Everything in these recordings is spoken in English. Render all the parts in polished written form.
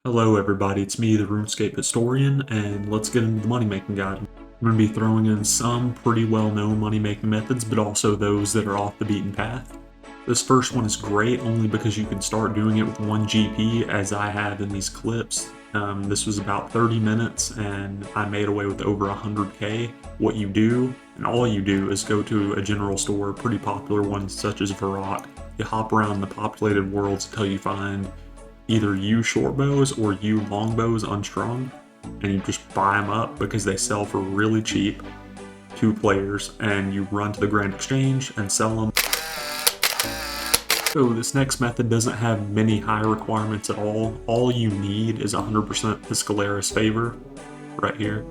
Hello everybody, it's me, the Runescape historian, and let's get into the money-making guide. I'm going to be throwing in some pretty well-known money-making methods, but also those that are off the beaten path. This first one is great only because you can start doing it with 1 GP, as I have in these clips. This was about 30 minutes, and I made away with over 100k. What you do, and all you do, is go to a general store, pretty popular ones such as Varrock. You hop around the populated worlds until you find either U short bows or U long bows unstrung, and you just buy them up because they sell for really cheap, 2 players, and you run to the Grand Exchange and sell them. So this next method doesn't have many high requirements at all. All you need is 100% the Skeletal favor right here.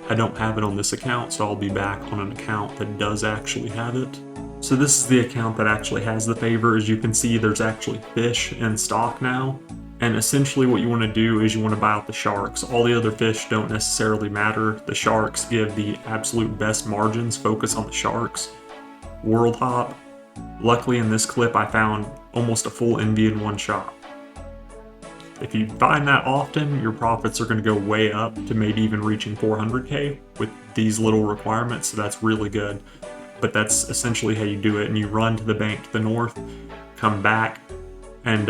I don't have it on this account, so I'll be back on an account that does actually have it. So this is the account that actually has the favor. As you can see, there's actually fish in stock now. And essentially what you want to do is you want to buy out the sharks. All the other fish don't necessarily matter. The sharks give the absolute best margins. Focus on the sharks. World hop. Luckily in this clip I found almost a full envy in one shot. If you find that often, your profits are going to go way up to maybe even reaching 400k with these little requirements, so that's really good. But that's essentially how you do it, and you run to the bank to the north, come back, and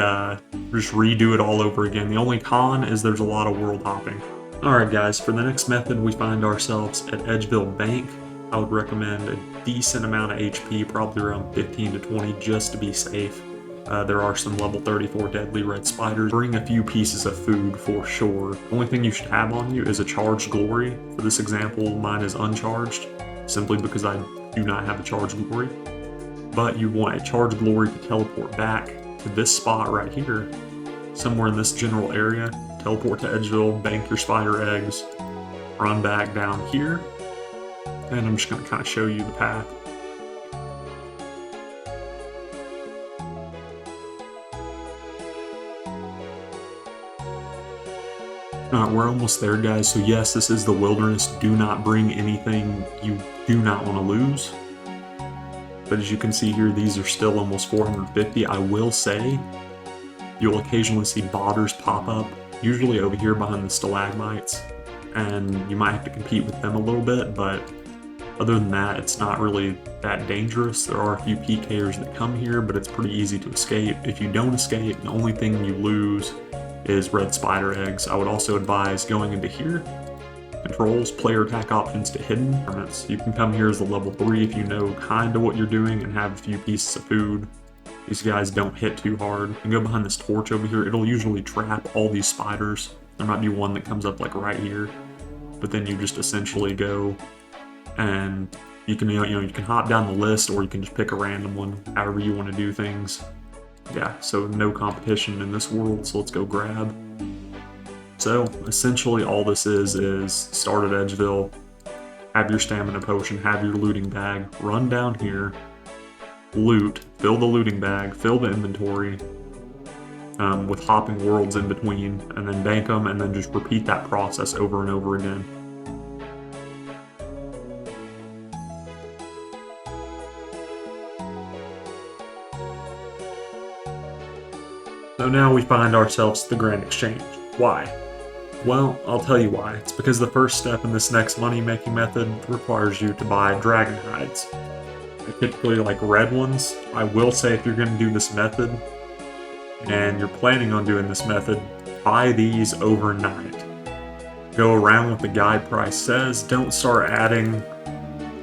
just redo it all over again. The only con is there's a lot of world hopping. Alright guys, for the next method we find ourselves at Edgeville Bank. I would recommend a decent amount of HP, probably around 15 to 20 just to be safe. There are some level 34 deadly red spiders. Bring a few pieces of food for sure. The only thing you should have on you is a charged glory. For this example, mine is uncharged, simply because I do not have a charged glory. But you want a charged glory to teleport back to this spot right here, somewhere in this general area. Teleport to Edgeville, bank your spider eggs, run back down here, and I'm just going to kind of show you the path. Alright, we're almost there guys, so yes, this is the wilderness. Do not bring anything you do not want to lose. But as you can see here, these are still almost 450. I will say, you'll occasionally see botters pop up, usually over here behind the stalagmites, and you might have to compete with them a little bit, but other than that, it's not really that dangerous. There are a few PKers that come here, but it's pretty easy to escape. If you don't escape, the only thing you lose is red spider eggs. I would also advise going into here. Controls, player attack options to hidden. You can come here as a level 3 if you know kinda what you're doing and have a few pieces of food. These guys don't hit too hard. You can go behind this torch over here. It'll usually trap all these spiders. There might be one that comes up like right here, but then you just essentially go and you can you can hop down the list, or you can just pick a random one, however you want to do things. Yeah, so no competition in this world, so let's go grab. So essentially all this is start at Edgeville, have your stamina potion, have your looting bag, run down here, loot, fill the looting bag, fill the inventory with hopping worlds in between, and then bank them, and then just repeat that process over and over again. So now we find ourselves at the Grand Exchange. Why? Well, I'll tell you why. It's because the first step in this next money-making method requires you to buy dragon hides. I typically like red ones. I will say if you're going to do this method, and you're planning on doing this method, buy these overnight. Go around what the guide price says. Don't start adding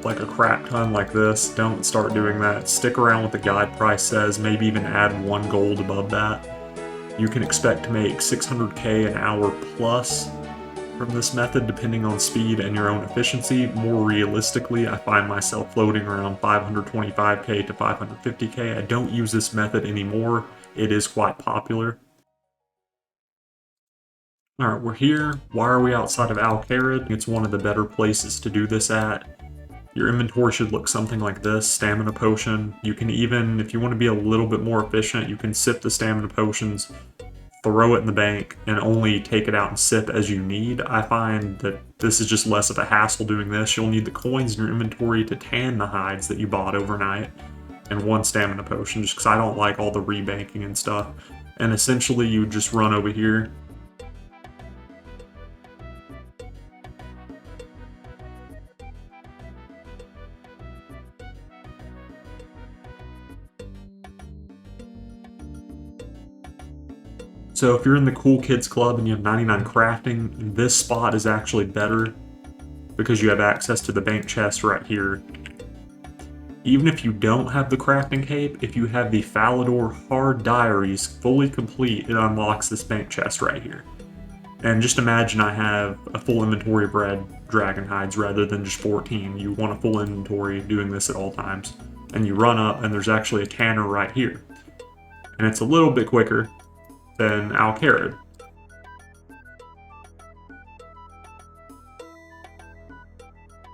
like a crap ton like this. Don't start doing that. Stick around what the guide price says, maybe even add 1 gold above that. You can expect to make 600k an hour plus from this method, depending on speed and your own efficiency. More realistically, I find myself floating around 525k to 550k. I don't use this method anymore. It is quite popular. Alright, we're here. Why are we outside of Al-Kharid? It's one of the better places to do this at. Your inventory should look something like this. Stamina potion. You can even, if you want to be a little bit more efficient, you can sip the stamina potions, throw it in the bank, and only take it out and sip as you need. I find that this is just less of a hassle doing this. You'll need the coins in your inventory to tan the hides that you bought overnight, and 1 stamina potion, just because I don't like all the rebanking and stuff. And essentially you just run over here, So if you're in the Cool Kids Club and you have 99 crafting, this spot is actually better because you have access to the bank chest right here. Even if you don't have the crafting cape, if you have the Falador Hard Diaries fully complete, it unlocks this bank chest right here. And just imagine I have a full inventory of red dragon hides rather than just 14. You want a full inventory doing this at all times. And you run up and there's actually a tanner right here. And it's a little bit quicker than Al-Kharid.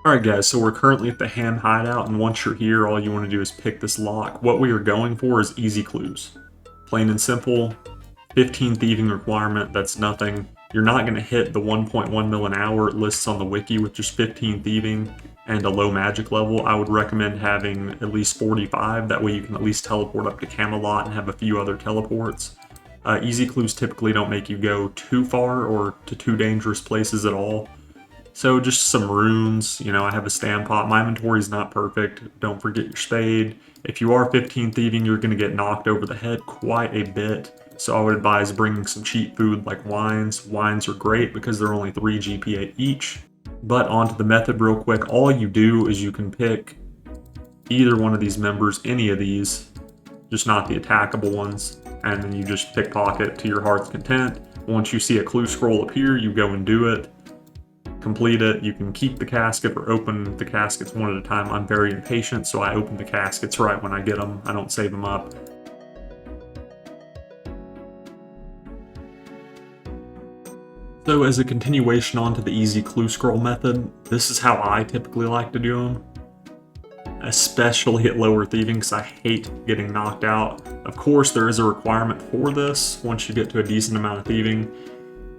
Alright guys, so we're currently at the Ham Hideout, and once you're here, all you want to do is pick this lock. What we are going for is easy clues. Plain and simple, 15 thieving requirement, that's nothing. You're not going to hit the 1.1 mil an hour it lists on the wiki with just 15 thieving and a low magic level. I would recommend having at least 45, that way you can at least teleport up to Camelot and have a few other teleports. Easy clues typically don't make you go too far or to too dangerous places at all. So just some runes, you know, I have a stand pot. My inventory is not perfect. Don't forget your spade. If you are 15 thieving, you're going to get knocked over the head quite a bit. So I would advise bringing some cheap food like wines. Wines are great because they're only 3 GPA each. But onto the method real quick. All you do is you can pick either one of these members, any of these, just not the attackable ones. And then you just pickpocket to your heart's content. Once you see a clue scroll appear, you go and do it. Complete it. You can keep the casket or open the caskets one at a time. I'm very impatient, so I open the caskets right when I get them. I don't save them up. So as a continuation onto the easy clue scroll method, this is how I typically like to do them. Especially at lower thieving, because I hate getting knocked out. Of course, there is a requirement for this. Once you get to a decent amount of thieving,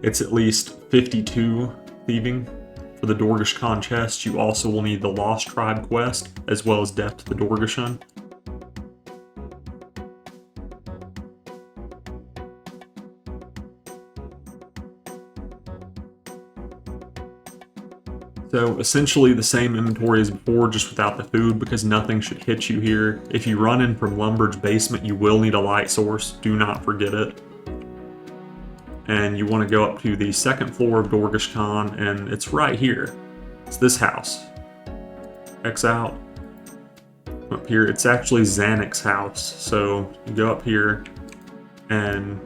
it's at least 52 thieving. For the Dorgesh-Kaan chest, you also will need the Lost Tribe quest, as well as Death to the Dorgesh-Kaan. So essentially the same inventory as before, just without the food, because nothing should hit you here. If you run in from Lumbridge basement, you will need a light source. Do not forget it. And you want to go up to the second floor of Dorgesh-Kaan, and it's right here. It's this house. X out. Up here, it's actually Xanix's house. So you go up here, and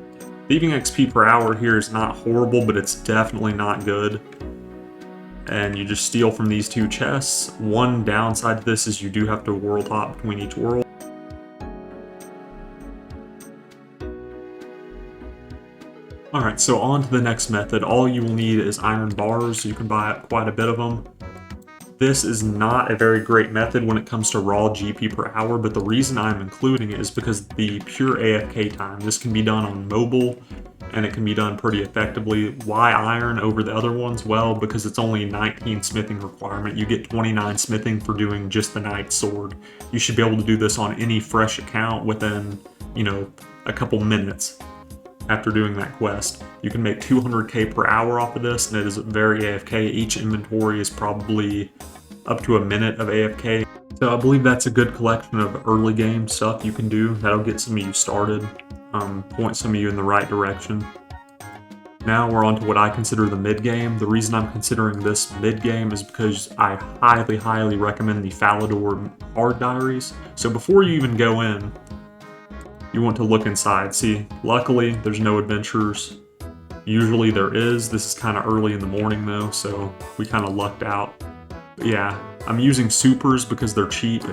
thieving XP per hour here is not horrible, but it's definitely not good. And you just steal from these two chests. One downside to this is you do have to world hop between each world. Alright, so on to the next method. All you will need is iron bars. You can buy quite a bit of them. This is not a very great method when it comes to raw GP per hour, but the reason I'm including it is because the pure AFK time. This can be done on mobile, and it can be done pretty effectively. Why iron over the other ones? Well, because it's only 19 smithing requirement. You get 29 smithing for doing just the knight's sword. You should be able to do this on any fresh account within, you know, a couple minutes after doing that quest. You can make 200k per hour off of this, and it is very AFK. Each inventory is probably up to a minute of AFK. So I believe that's a good collection of early game stuff you can do. That'll get some of you started, point some of you in the right direction. Now we're on to what I consider the mid-game. The reason I'm considering this mid-game is because I highly recommend the Falador Hard Diaries. So before you even go in, you want to look inside. See, luckily there's no adventures. Usually there is. This is kind of early in the morning though, so we kind of lucked out. But yeah, I'm using supers because they're cheap.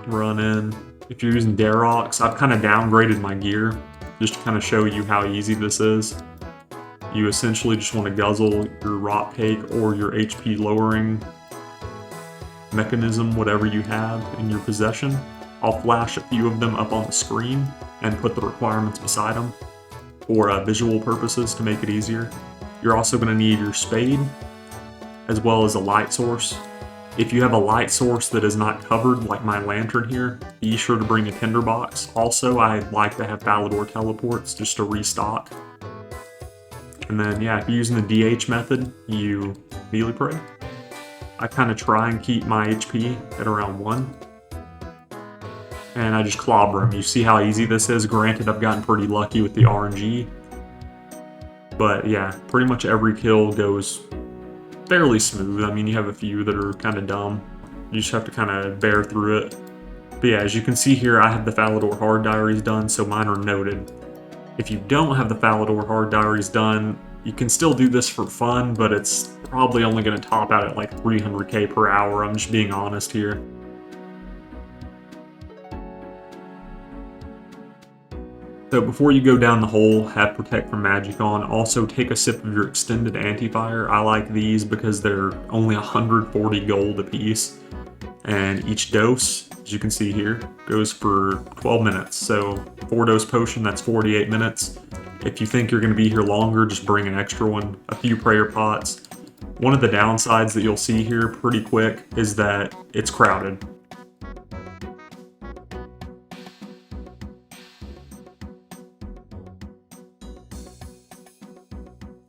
Run in. If you're using Darox, I've kind of downgraded my gear just to kind of show you how easy this is. You essentially just want to guzzle your rock cake or your HP lowering mechanism, whatever you have in your possession. I'll flash a few of them up on the screen and put the requirements beside them for visual purposes to make it easier. You're also going to need your spade as well as a light source. If you have a light source that is not covered, like my lantern here, be sure to bring a tinderbox. Also, I like to have Falador teleports just to restock. And then, yeah, if you're using the DH method, you melee pray. I kind of try and keep my HP at around 1. And I just clobber them. You see how easy this is? Granted, I've gotten pretty lucky with the RNG. But yeah, pretty much every kill goes fairly smooth. I mean, you have a few that are kind of dumb. You just have to kind of bear through it. But yeah, as you can see here, I have the Falador Hard Diaries done, so mine are noted. If you don't have the Falador Hard Diaries done, you can still do this for fun, but it's probably only going to top out at like 300k per hour. I'm just being honest here. So before you go down the hole, have Protect from Magic on. Also take a sip of your extended anti-fire. I like these because they're only 140 gold a piece. And each dose, as you can see here, goes for 12 minutes. So 4-dose potion, that's 48 minutes. If you think you're going to be here longer, just bring an extra one, a few prayer pots. One of the downsides that you'll see here pretty quick is that it's crowded.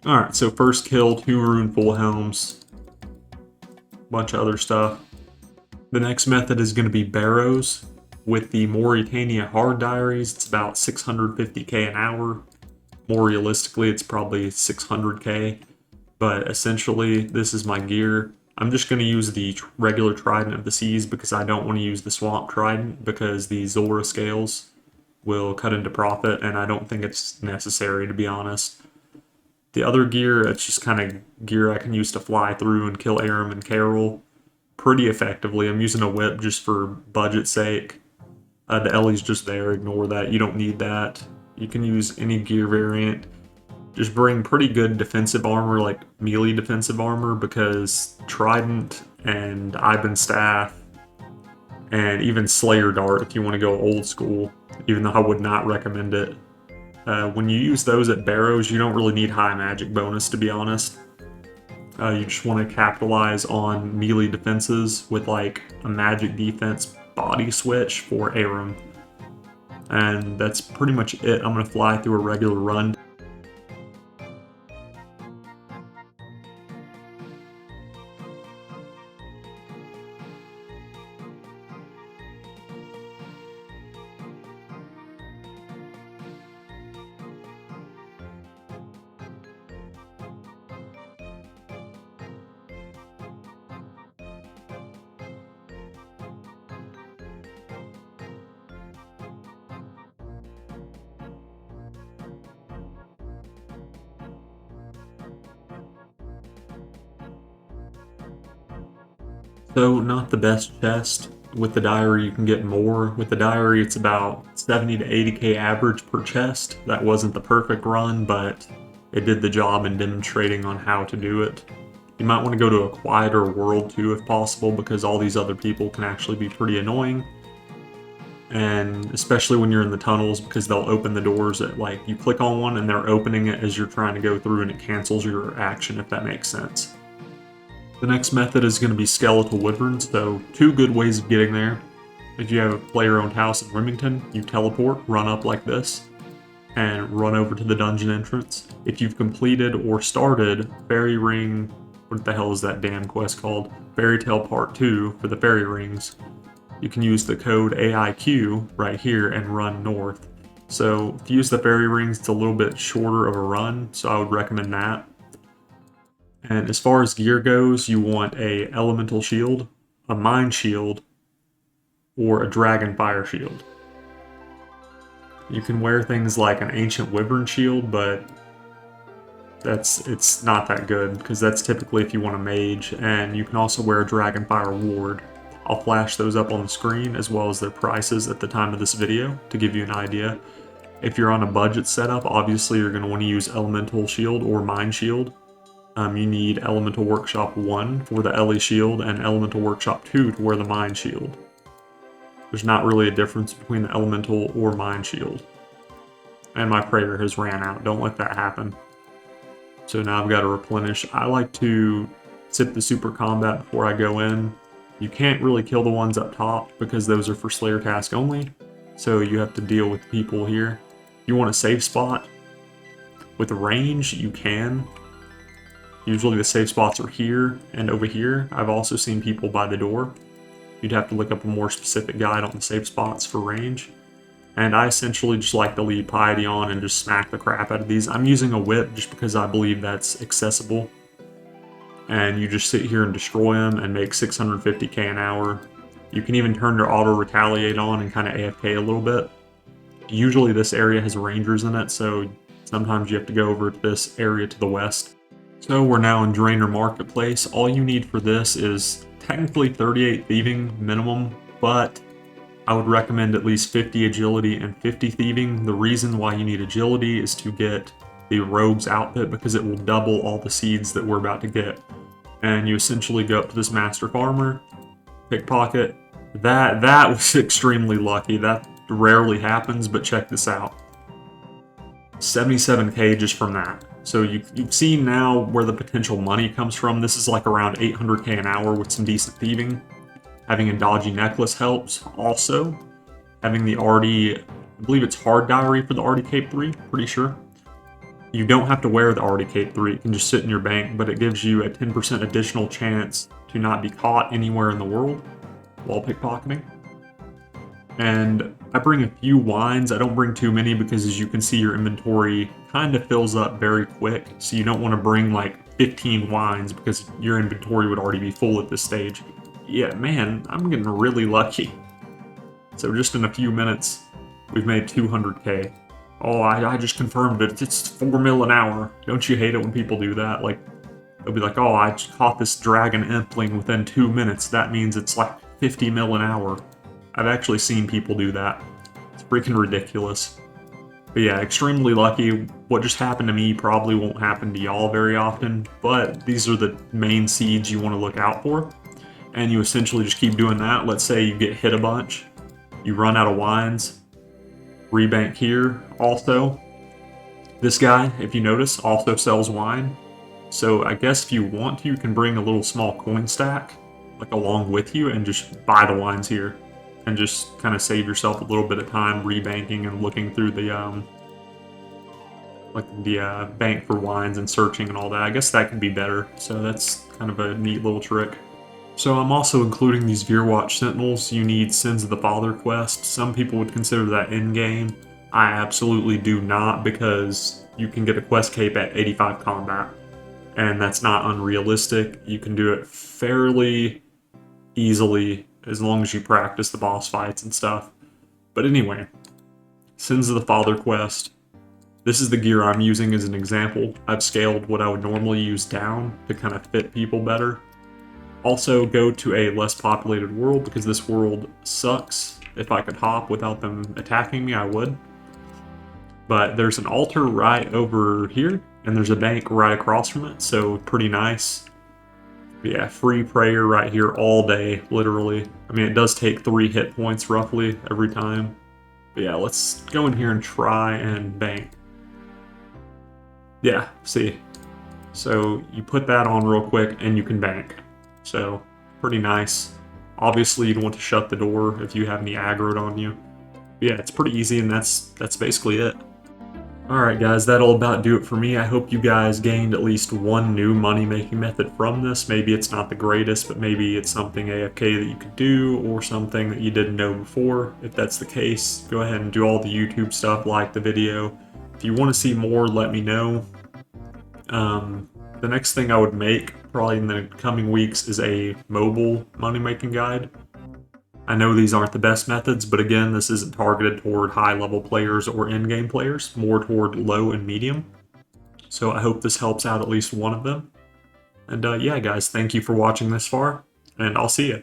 Alright, so first kill, 2 rune full helms, bunch of other stuff. The next method is going to be Barrows. With the Mauritania Hard Diaries, it's about 650k an hour. More realistically, it's probably 600k. But essentially, this is my gear. I'm just going to use the regular Trident of the Seas because I don't want to use the Swamp Trident because the Zulrah scales will cut into profit, and I don't think it's necessary, to be honest. The other gear, it's just kind of gear I can use to fly through and kill Aram and Carol pretty effectively. I'm using a whip just for budget's sake. The Ellie's just there, ignore that. You don't need that. You can use any gear variant. Just bring pretty good defensive armor, like melee defensive armor, because Trident and Iban Staff and even Slayer Dart, if you want to go old school, even though I would not recommend it. When you use those at Barrows, you don't really need high magic bonus, to be honest. You just want to capitalize on melee defenses with like a magic defense body switch for Aram. And that's pretty much it. I'm going to fly through a regular run. So, not the best chest. With the diary, you can get more. With the diary, it's about 70 to 80k average per chest. That wasn't the perfect run, but it did the job in demonstrating on how to do it. You might want to go to a quieter world too, if possible, because all these other people can actually be pretty annoying. And especially when you're in the tunnels, because they'll open the doors at, like, you click on one and they're opening it as you're trying to go through, and it cancels your action, if that makes sense. The next method is going to be Skeletal Wyverns, so 2 good ways of getting there. If you have a player-owned house in Remington, you teleport, run up like this, and run over to the dungeon entrance. If you've completed or started Fairy Ring, what the hell is that damn quest called? Fairy Tale Part 2 for the Fairy Rings, you can use the code AIQ right here and run north. So if you use the Fairy Rings, it's a little bit shorter of a run, so I would recommend that. And as far as gear goes, you want a elemental shield, a mine shield, or a dragon fire shield. You can wear things like an ancient wyvern shield, but it's not that good because that's typically if you want a mage, and you can also wear a dragon fire ward. I'll flash those up on the screen as well as their prices at the time of this video to give you an idea. If you're on a budget setup, obviously you're going to want to use elemental shield or mine shield. You need Elemental Workshop 1 for the Ellie shield and Elemental Workshop 2 to wear the Mine shield. There's not really a difference between the Elemental or Mine shield. And my prayer has ran out. Don't let that happen. So now I've got to replenish. I like to sip the Super Combat before I go in. You can't really kill the ones up top because those are for Slayer task only. So you have to deal with people here. If you want a safe spot with range, you can. Usually the safe spots are here and over here. I've also seen people by the door. You'd have to look up a more specific guide on the safe spots for range. And I essentially just like to leave piety on and just smack the crap out of these. I'm using a whip just because I believe that's accessible. And you just sit here and destroy them and make 650k an hour. You can even turn your auto retaliate on and kind of AFK a little bit. Usually this area has rangers in it, so sometimes you have to go over to this area to the west. So we're now in Drainer Marketplace. All you need for this is technically 38 thieving minimum, but I would recommend at least 50 agility and 50 thieving. The reason why you need agility is to get the rogue's outfit because it will double all the seeds that we're about to get. And you essentially go up to this master farmer, pickpocket. That was extremely lucky. That rarely happens, but check this out. 77k just from that. So you've seen now where the potential money comes from. This is like around 800k an hour with some decent thieving. Having a dodgy necklace helps. Also, having the Artie, I believe it's hard diary for the Artie Cape 3, pretty sure. You don't have to wear the Artie Cape 3, it can just sit in your bank, but it gives you a 10% additional chance to not be caught anywhere in the world while pickpocketing. And I bring a few wines. I don't bring too many because as you can see your inventory kind of fills up very quick, so you don't want to bring like 15 wines because your inventory would already be full at this stage. Yeah, man, I'm getting really lucky. So just in a few minutes, we've made 200k. Oh, I just confirmed it. It's 4 mil an hour. Don't you hate it when people do that? Like, they'll be like, oh, I just caught this dragon impling within 2 minutes. That means it's like 50 mil an hour. I've actually seen people do that. It's freaking ridiculous. But yeah, extremely lucky. What just happened to me probably won't happen to y'all very often, but these are the main seeds you want to look out for. And you essentially just keep doing that. Let's say you get hit a bunch, you run out of wines, rebank here. Also, this guy, if you notice, also sells wine. So I guess if you want to, you can bring a little small coin stack, like along with you, and just buy the wines here. And just kind of save yourself a little bit of time rebanking and looking through the bank for wines and searching and all that. I guess that could be better. So that's kind of a neat little trick. So I'm also including these Veerwatch Sentinels. You need Sins of the Father quest. Some people would consider that in-game. I absolutely do not, because you can get a quest cape at 85 combat. And that's not unrealistic. You can do it fairly easily as long as you practice the boss fights and stuff. But anyway, Sins of the Father quest. This is the gear I'm using as an example. I've scaled what I would normally use down to kind of fit people better. Also, go to a less populated world because this world sucks. If I could hop without them attacking me, I would. But there's an altar right over here, and there's a bank right across from it, so pretty nice. Yeah, free prayer right here all day, literally. I mean, it does take 3 hit points roughly every time. But yeah, let's go in here and try and bank. Yeah, see. So you put that on real quick and you can bank. So, pretty nice. Obviously, you'd want to shut the door if you have any aggroed on you. But yeah, it's pretty easy, and that's basically it. Alright guys, that'll about do it for me. I hope you guys gained at least one new money-making method from this. Maybe it's not the greatest, but maybe it's something AFK that you could do, or something that you didn't know before. If that's the case, go ahead and do all the YouTube stuff, like the video. If you want to see more, let me know. The next thing I would make, probably in the coming weeks, is a mobile money-making guide. I know these aren't the best methods, but again, this isn't targeted toward high-level players or in-game players, more toward low and medium. So I hope this helps out at least one of them. And yeah, guys, thank you for watching this far, and I'll see you.